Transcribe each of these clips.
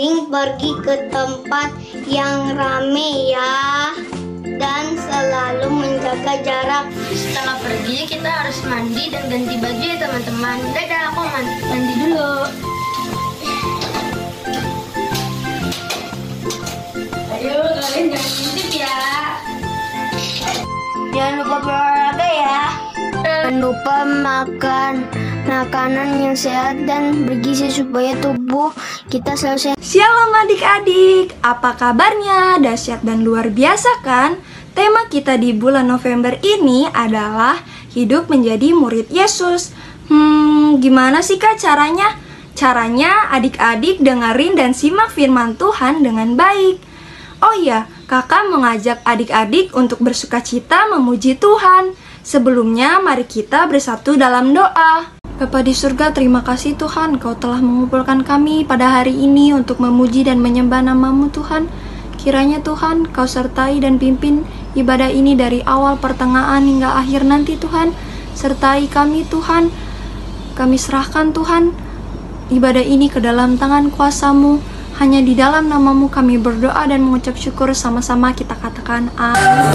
sering pergi ke tempat yang rame ya. Dan selalu menjaga jarak. Setelah pergi kita harus mandi dan ganti baju ya teman-teman. Dadah, aku mandi dulu. Ayo kalian jangan ngintip ya. Jangan lupa berolahraga ya. Jangan lupa makan makanan yang sehat dan bergizi supaya tubuh kita selalu sehat. Shalom adik-adik, apa kabarnya? Dahsyat dan luar biasa kan? Tema kita di bulan November ini adalah hidup menjadi murid Yesus. Gimana sih kak caranya? Caranya adik-adik dengerin dan simak firman Tuhan dengan baik. Oh iya, kakak mengajak adik-adik untuk bersukacita memuji Tuhan. Sebelumnya mari kita bersatu dalam doa. Bapa di surga, terima kasih Tuhan, Kau telah mengumpulkan kami pada hari ini untuk memuji dan menyembah nama-Mu Tuhan. Kiranya Tuhan, Kau sertai dan pimpin ibadah ini dari awal, pertengahan, hingga akhir nanti Tuhan. Sertai kami Tuhan, kami serahkan Tuhan ibadah ini ke dalam tangan kuasa-Mu. Hanya di dalam nama-Mu kami berdoa dan mengucap syukur, sama-sama kita katakan amin.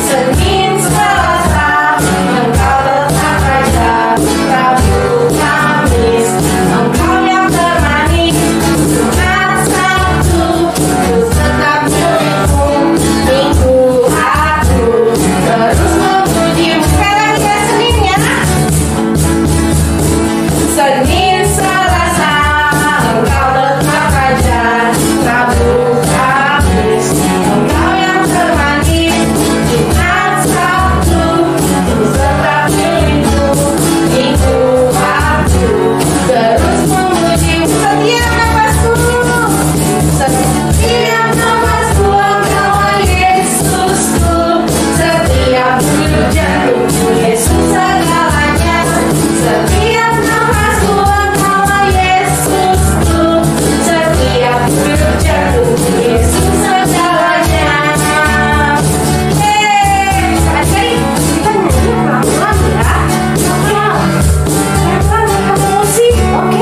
Senin, Selasa, Engkau tetap Raja. Rabu, Kamis, Engkau yang termanis. Jumat, Sabtu, Ku tetap milikmu. Minggu, aku terus memuji-Mu. Sekarang kita Senin ya. Senin, Selasa, Engkau tetap Raja. Rabu, Kamis, Engkau yang termanis. Jumat, Sabtu, Ku tetap milikmu. Minggu, aku terus memuji-Mu. Setiap nafasku, setiap nafasku, Engkaulah Yesusku. Setiap denyut jantungku, Yesus segalanya. Setiap nafasku, Engkaulah Yesusku. Setiap denyut jantungku, Yesus segalanya. Adik-adik, kita nyanyi pelan-pelan ya. Pelan-pelan, pelan-pelan, emosi. Oke.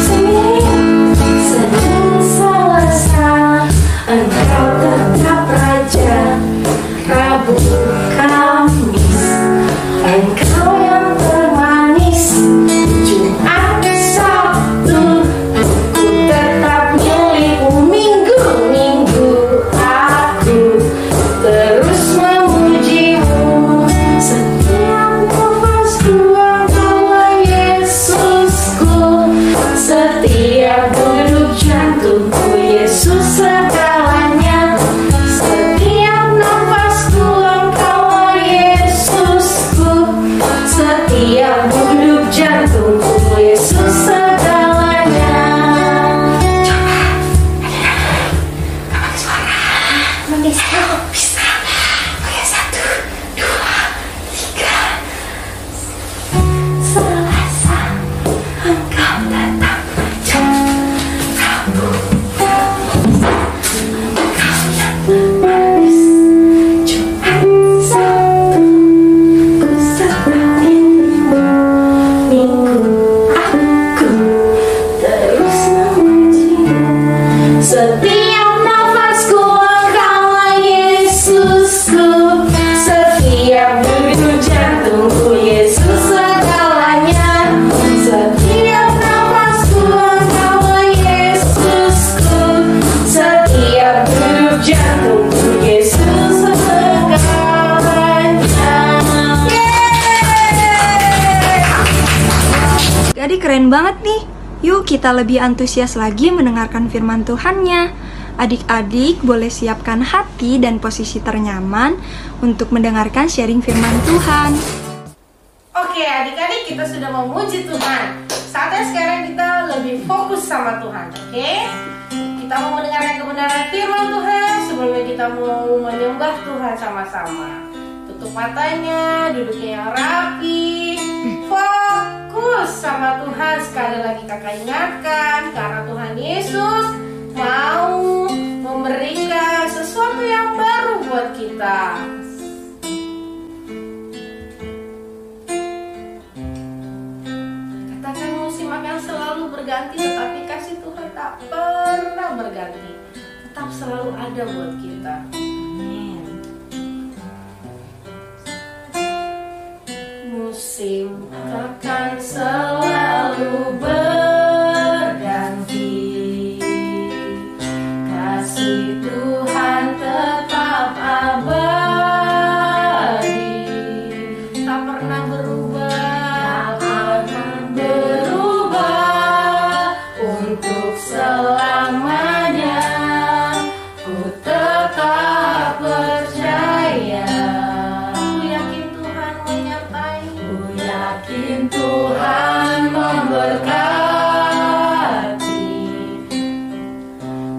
Senin, Selasa, Engkau tetap Raja. Rabu, Kamis, Engkau yang termanis. Jumat, Sabtu, Ku tetap milikmu. Minggu, aku terus memuji-Mu. Setiap nafasku, Engkaulah Yesusku. Setiap denyut jantungku, Yesus segalanya. Setiap nafasku, Engkaulah Yesusku. Setiap denyut jantungku, Yesus segalanya. Coba, pakai suara. Bisa. Oke, 1, 2, 3. Selasa, Engkau tetap Raja. Rabu, Engkau yang termanis. Jumat, Sabtu, Ku tetap milikmu. Minggu, aku terus memuji-Mu. Setiap nafasku, Engkaulah Yesusku. Setiap denyut jantungku, Yesus segalanya. Setiap nafasku, Engkaulah Yesusku. Setiap denyut jantungku, Yesus segalanya. Yeay! Jadi keren banget nih. Yuk kita lebih antusias lagi mendengarkan firman Tuhannya. Adik-adik boleh siapkan hati dan posisi ternyaman untuk mendengarkan sharing firman Tuhan. Oke, adik-adik, kita sudah memuji Tuhan. Saatnya sekarang kita lebih fokus sama Tuhan, oke? Kita mau mendengarkan kebenaran firman Tuhan. Sebelumnya kita mau menyembah Tuhan sama-sama. Tutup matanya, duduknya yang rapi. Fokus sama Tuhan. Sekali lagi kakak ingatkan, karena Tuhan Yesus mau memberikan sesuatu yang baru buat kita. berganti, tetapi kasih Tuhan tak pernah berganti, tetap selalu ada buat kita. Amin. Musim akan selalu berganti, kasih Tuhan tetap abadi, tak pernah berubah, untuk selamanya. Ku tetap percaya, ku yakin Tuhan menyertai, ku yakin Tuhan memberkati,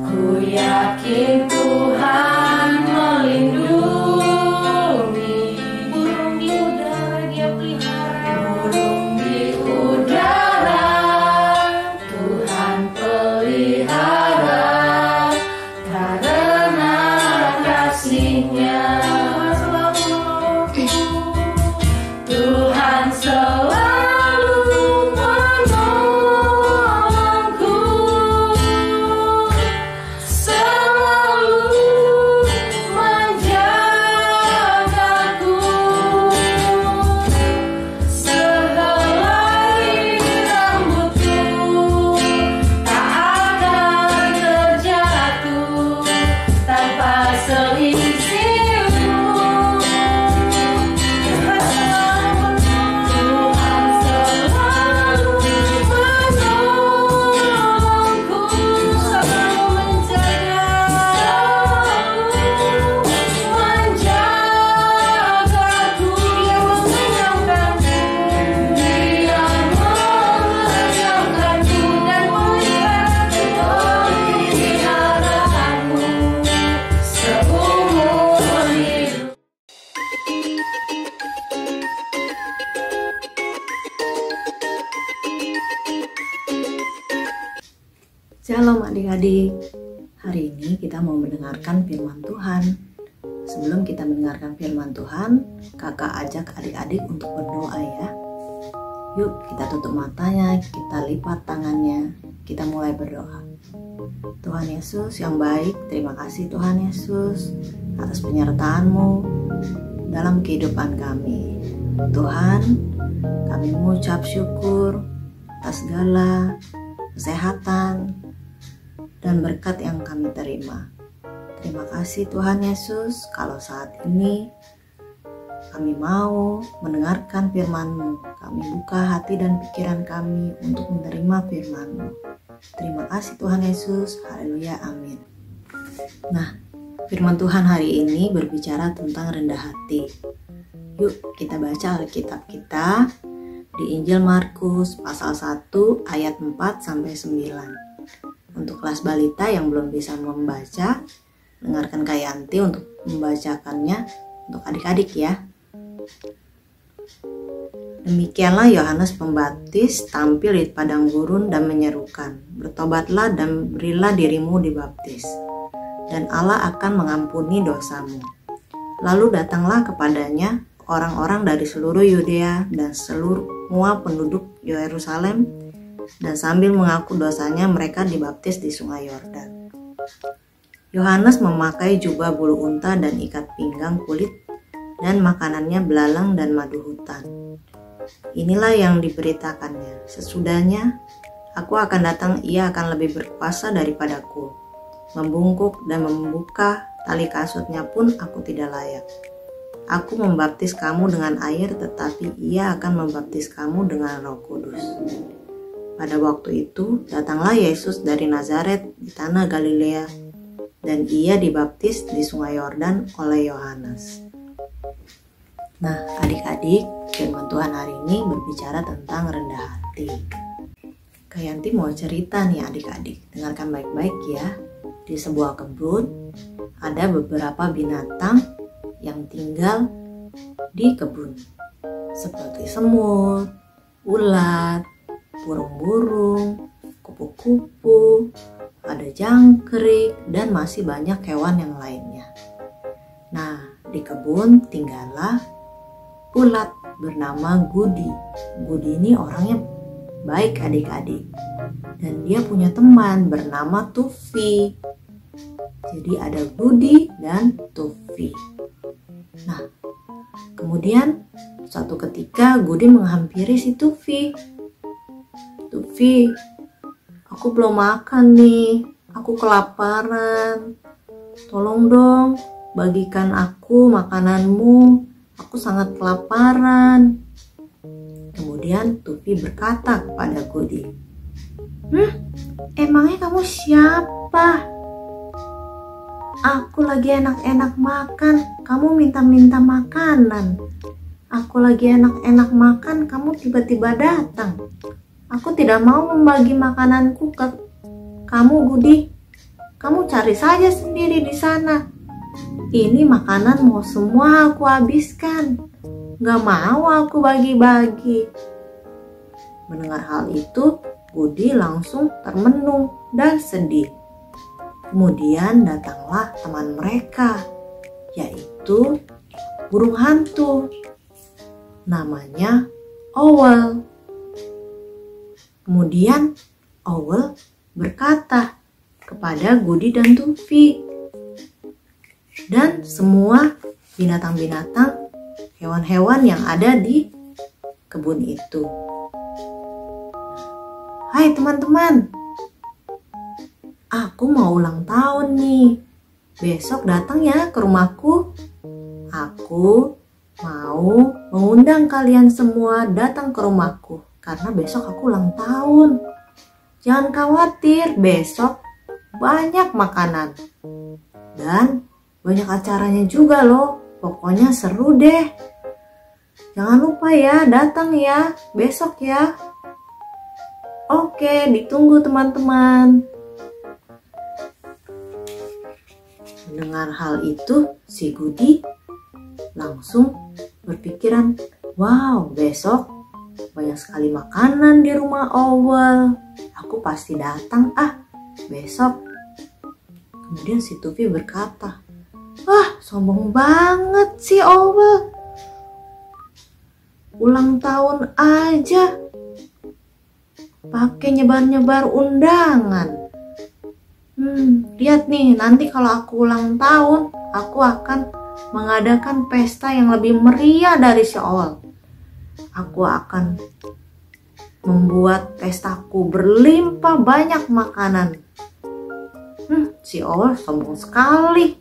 ku yakin Tuhan melindungi. Burung di udara Dia pelihara, burung di udara Tuhan pelihara, karena kasih-Nya Tuhan selalu menolongku, selalu menjagaku, sehelai rambutku tak akan terjatuh tanpa seizin-Mu. Tuhan selalu menolongku, selalu menjaga, menjagaku. Dia mengenyangkanku, Dia mengenyangkanku dan meliharaku seumur hidup. Shalom adik-adik. Hari ini kita mau mendengarkan firman Tuhan. Sebelum kita mendengarkan firman Tuhan, kakak ajak adik-adik untuk berdoa ya. Yuk kita tutup matanya, kita lipat tangannya, kita mulai berdoa. Tuhan Yesus yang baik, terima kasih Tuhan Yesus atas penyertaan-Mu dalam kehidupan kami. Tuhan, kami mengucap syukur atas segala kesehatan dan berkat yang kami terima. Terima kasih Tuhan Yesus, kalau saat ini kami mau mendengarkan firman-Mu. Kami buka hati dan pikiran kami untuk menerima firman-Mu. Terima kasih Tuhan Yesus, haleluya, amin. Nah, firman Tuhan hari ini berbicara tentang rendah hati. Yuk kita baca Alkitab kita di Injil Markus pasal 1 ayat 4-9. Untuk kelas balita yang belum bisa membaca, dengarkan Kak Yanti untuk membacakannya untuk adik-adik ya. Demikianlah Yohanes Pembaptis tampil di padang gurun dan menyerukan, "Bertobatlah dan berilah dirimu dibaptis, dan Allah akan mengampuni dosamu." Lalu datanglah kepadanya orang-orang dari seluruh Yudea dan semua penduduk Yerusalem, dan sambil mengaku dosanya mereka dibaptis di sungai Yordan. Yohanes memakai jubah bulu unta dan ikat pinggang kulit, dan makanannya belalang dan madu hutan. Inilah yang diberitakannya, "Sesudahnya aku akan datang, ia akan lebih berkuasa daripadaku. Membungkuk dan membuka tali kasutnya pun aku tidak layak. Aku membaptis kamu dengan air, tetapi ia akan membaptis kamu dengan Roh Kudus." Pada waktu itu datanglah Yesus dari Nazaret di tanah Galilea, dan ia dibaptis di sungai Yordan oleh Yohanes. Nah adik-adik, firman Tuhan hari ini berbicara tentang rendah hati. Kak Yanti mau cerita nih adik-adik, dengarkan baik-baik ya. Di sebuah kebun ada beberapa binatang yang tinggal di kebun, seperti semut, ulat, burung-burung, kupu-kupu, ada jangkrik, dan masih banyak hewan yang lainnya. Nah, di kebun tinggallah ulat bernama Gudi. Gudi ini orangnya baik adik-adik. Dan dia punya teman bernama Tufi. Jadi ada Gudi dan Tufi. Nah, kemudian suatu ketika Gudi menghampiri si Tufi. Tufi, aku belum makan nih, aku kelaparan. Tolong dong, bagikan aku makananmu, aku sangat kelaparan. Kemudian Tufi berkata kepada Gudi, emangnya kamu siapa? Aku lagi enak-enak makan, kamu minta-minta makanan. Aku lagi enak-enak makan, kamu tiba-tiba datang. Aku tidak mau membagi makananku ke kamu, Gudi. Kamu cari saja sendiri di sana. Ini makanan mau semua aku habiskan. Gak mau aku bagi-bagi. Mendengar hal itu, Gudi langsung termenung dan sedih. Kemudian datanglah teman mereka, yaitu burung hantu. Namanya Owl. Kemudian Owl berkata kepada Gudi dan Tufi dan semua binatang-binatang, hewan-hewan yang ada di kebun itu. Hai teman-teman, aku mau ulang tahun nih. Besok datang ya ke rumahku. Aku mau mengundang kalian semua datang ke rumahku karena besok aku ulang tahun. Jangan khawatir, besok banyak makanan dan banyak acaranya juga loh. Pokoknya seru deh. Jangan lupa ya, datang ya besok ya. Oke, ditunggu teman-teman. Mendengar hal itu, si Gudi langsung berpikiran, wow, besok banyak sekali makanan di rumah Owl. Aku pasti datang besok. Kemudian si Tufi berkata, sombong banget si Owl. Ulang tahun aja pakai nyebar-nyebar undangan. Lihat nih, nanti kalau aku ulang tahun, aku akan mengadakan pesta yang lebih meriah dari si Owl. Aku akan membuat pestaku berlimpah banyak makanan. Si Owl sombong sekali.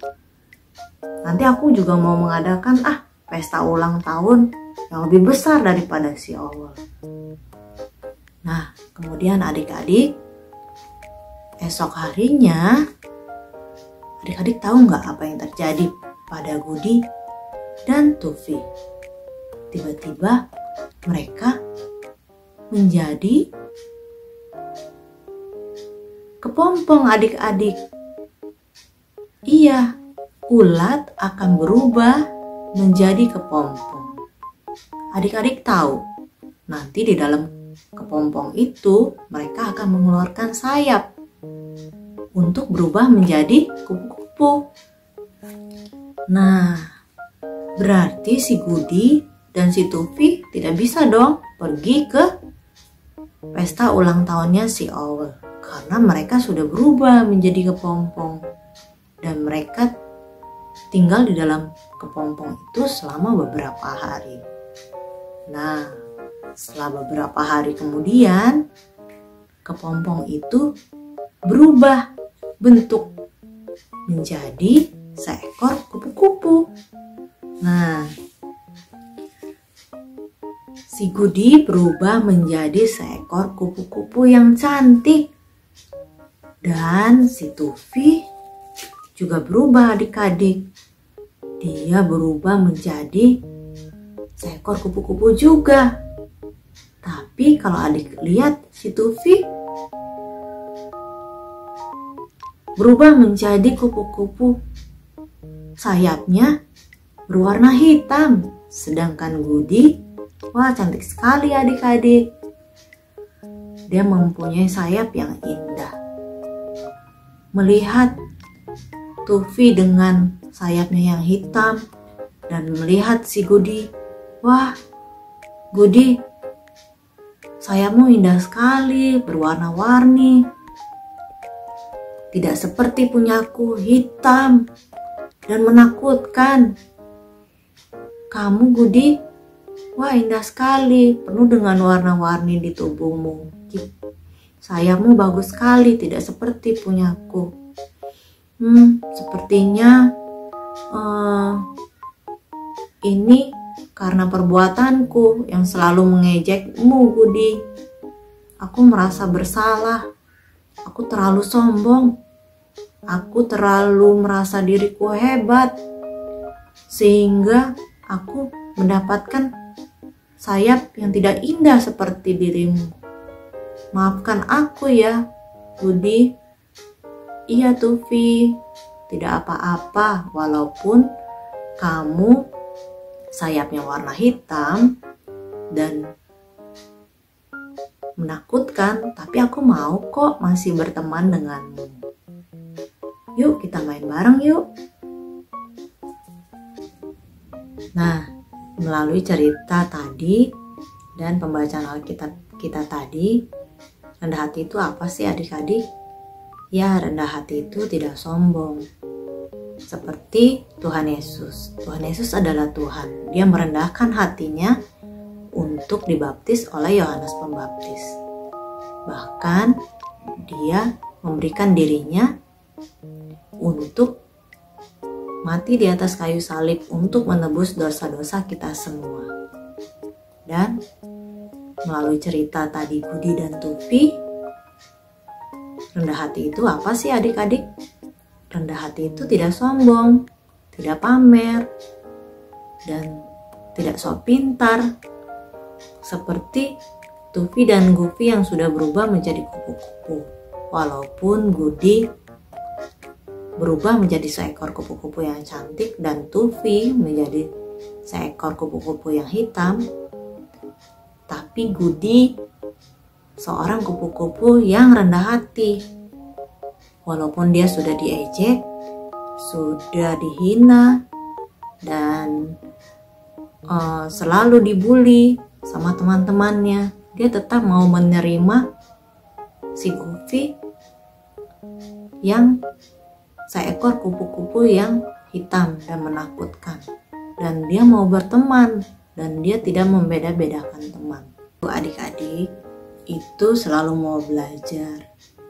Nanti aku juga mau mengadakan pesta ulang tahun yang lebih besar daripada si Owl. Nah, kemudian adik-adik, esok harinya, adik-adik tahu nggak apa yang terjadi pada Gudi dan Tufi? Tiba-tiba mereka menjadi kepompong adik-adik. Iya, ulat akan berubah menjadi kepompong. Adik-adik tahu, nanti di dalam kepompong itu mereka akan mengeluarkan sayap untuk berubah menjadi kupu-kupu. Nah, berarti si Gudi dan si Tufi tidak bisa dong pergi ke pesta ulang tahunnya si Owl karena mereka sudah berubah menjadi kepompong dan mereka tinggal di dalam kepompong itu selama beberapa hari. Nah, setelah beberapa hari kemudian, kepompong itu berubah bentuk menjadi seekor kupu-kupu. Nah, si Gudi berubah menjadi seekor kupu-kupu yang cantik. Dan si Tufi juga berubah adik-adik. Dia berubah menjadi seekor kupu-kupu juga. Tapi kalau adik lihat, si Tufi berubah menjadi kupu-kupu. Sayapnya berwarna hitam. Sedangkan Gudi, wah cantik sekali adik-adik. Dia mempunyai sayap yang indah. Melihat Tufi dengan sayapnya yang hitam dan melihat si Gudi, wah Gudi, sayapmu indah sekali, berwarna-warni. Tidak seperti punyaku, hitam dan menakutkan. Kamu, Gudi, wah indah sekali, penuh dengan warna-warni di tubuhmu. Sayapmu bagus sekali, tidak seperti punyaku. Sepertinya ini karena perbuatanku yang selalu mengejekmu, Gudi. Aku merasa bersalah. Aku terlalu sombong. Aku terlalu merasa diriku hebat. Sehingga aku mendapatkan sayap yang tidak indah seperti dirimu. Maafkan aku ya, Budi. Iya, Tufi. Tidak apa-apa walaupun kamu sayapnya warna hitam dan menakutkan, tapi aku mau kok masih berteman denganmu. Yuk kita main bareng yuk. Nah, melalui cerita tadi dan pembacaan Alkitab kita tadi, rendah hati itu apa sih adik-adik? Ya, rendah hati itu tidak sombong. Seperti Tuhan Yesus. Tuhan Yesus adalah Tuhan. Dia merendahkan hatinya untuk dibaptis oleh Yohanes Pembaptis. Bahkan dia memberikan dirinya untuk mati di atas kayu salib untuk menebus dosa-dosa kita semua. Dan melalui cerita tadi Budi dan Tufi, rendah hati itu apa sih adik-adik? Rendah hati itu tidak sombong, tidak pamer, dan tidak sok pintar. Seperti Tufi dan Gufi yang sudah berubah menjadi kupu-kupu. Walaupun Gudi berubah menjadi seekor kupu-kupu yang cantik dan Tufi menjadi seekor kupu-kupu yang hitam, tapi Gudi seorang kupu-kupu yang rendah hati. Walaupun dia sudah diejek, sudah dihina, dan selalu dibully sama teman-temannya, dia tetap mau menerima si Gufi yang seekor kupu-kupu yang hitam dan menakutkan. Dan dia mau berteman, dan dia tidak membeda-bedakan teman. Adik-adik itu selalu mau belajar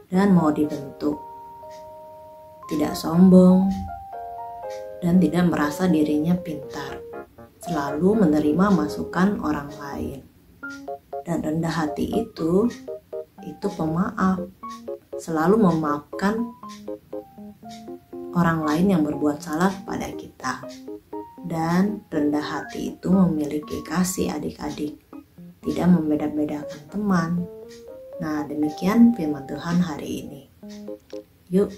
dan mau dibentuk. Tidak sombong dan tidak merasa dirinya pintar. Selalu menerima masukan orang lain. Dan rendah hati itu pemaaf. Selalu memaafkan orang lain yang berbuat salah pada kita. Dan rendah hati itu memiliki kasih adik-adik. Tidak membeda-bedakan teman. Nah, demikian firman Tuhan hari ini. Yuk,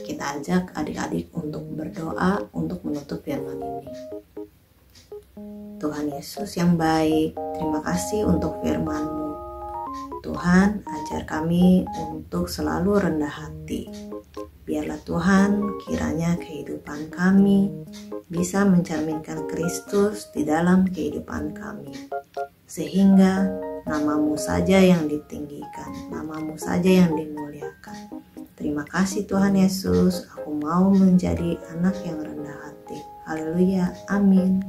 kita ajak adik-adik untuk berdoa untuk menutup firman ini. Tuhan Yesus yang baik, terima kasih untuk firman-Mu. Tuhan, ajar kami untuk selalu rendah hati. Biarlah Tuhan kiranya kehidupan kami bisa mencerminkan Kristus di dalam kehidupan kami. Sehingga nama-Mu saja yang ditinggikan, nama-Mu saja yang dimuliakan. Terima kasih Tuhan Yesus, aku mau menjadi anak yang rendah hati. Haleluya, amin.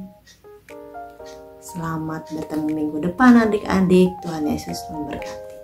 Selamat bertemu minggu depan adik-adik, Tuhan Yesus memberkati.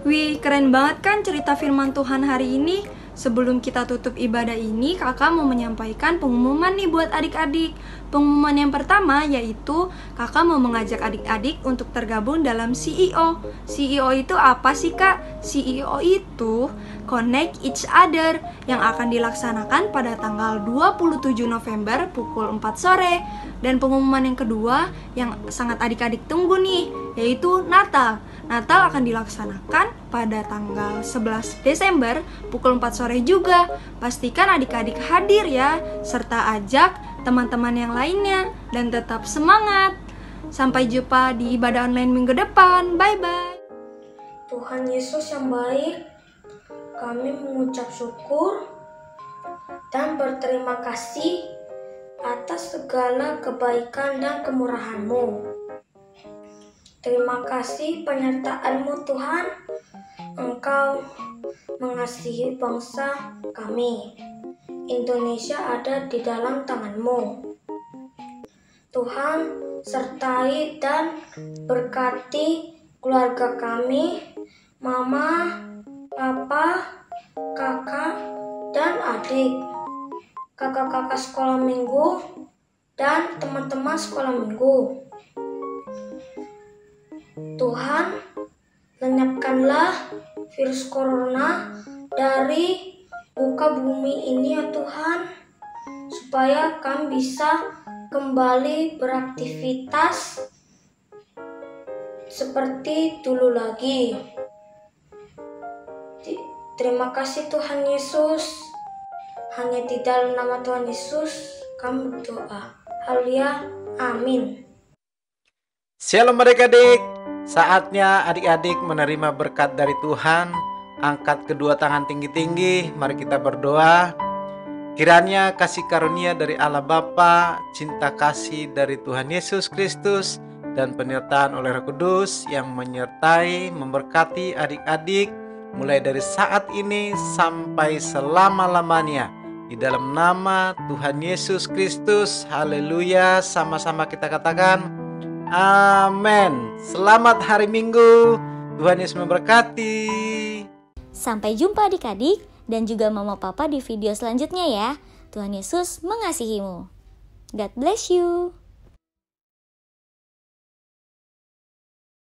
Wih, keren banget kan cerita firman Tuhan hari ini? Sebelum kita tutup ibadah ini, kakak mau menyampaikan pengumuman nih buat adik-adik. Pengumuman yang pertama yaitu kakak mau mengajak adik-adik untuk tergabung dalam CEO. CEO itu apa sih kak? CEO itu Connect Each Other yang akan dilaksanakan pada tanggal 27 November pukul 4 sore. Dan pengumuman yang kedua yang sangat adik-adik tunggu nih, yaitu Natal. Natal akan dilaksanakan pada tanggal 11 Desember pukul 4 sore juga. Pastikan adik-adik hadir ya, serta ajak teman-teman yang lainnya dan tetap semangat. Sampai jumpa di ibadah online minggu depan. Bye-bye. Tuhan Yesus yang baik, kami mengucap syukur dan berterima kasih atas segala kebaikan dan kemurahan-Mu. Terima kasih penyertaan-Mu Tuhan. Engkau mengasihi bangsa kami. Indonesia ada di dalam tangan-Mu. Tuhan, sertai dan berkati keluarga kami, mama, papa, kakak, dan adik, kakak-kakak sekolah minggu, dan teman-teman sekolah minggu. Tuhan, lenyapkanlah virus corona dari muka bumi ini ya Tuhan, supaya kami bisa kembali beraktivitas seperti dulu lagi. Terima kasih Tuhan Yesus. Hanya di dalam nama Tuhan Yesus kami berdoa. Haleluya. Amin. Shalom adik-adik. Saatnya adik-adik menerima berkat dari Tuhan. Angkat kedua tangan tinggi-tinggi. Mari kita berdoa. Kiranya kasih karunia dari Allah Bapa, cinta kasih dari Tuhan Yesus Kristus, dan penyertaan oleh Roh Kudus yang menyertai, memberkati adik-adik mulai dari saat ini sampai selama-lamanya. Di dalam nama Tuhan Yesus Kristus, haleluya. Sama-sama kita katakan amin. Selamat hari Minggu. Tuhan Yesus memberkati. Sampai jumpa adik-adik dan juga mama papa di video selanjutnya ya. Tuhan Yesus mengasihimu. God bless you.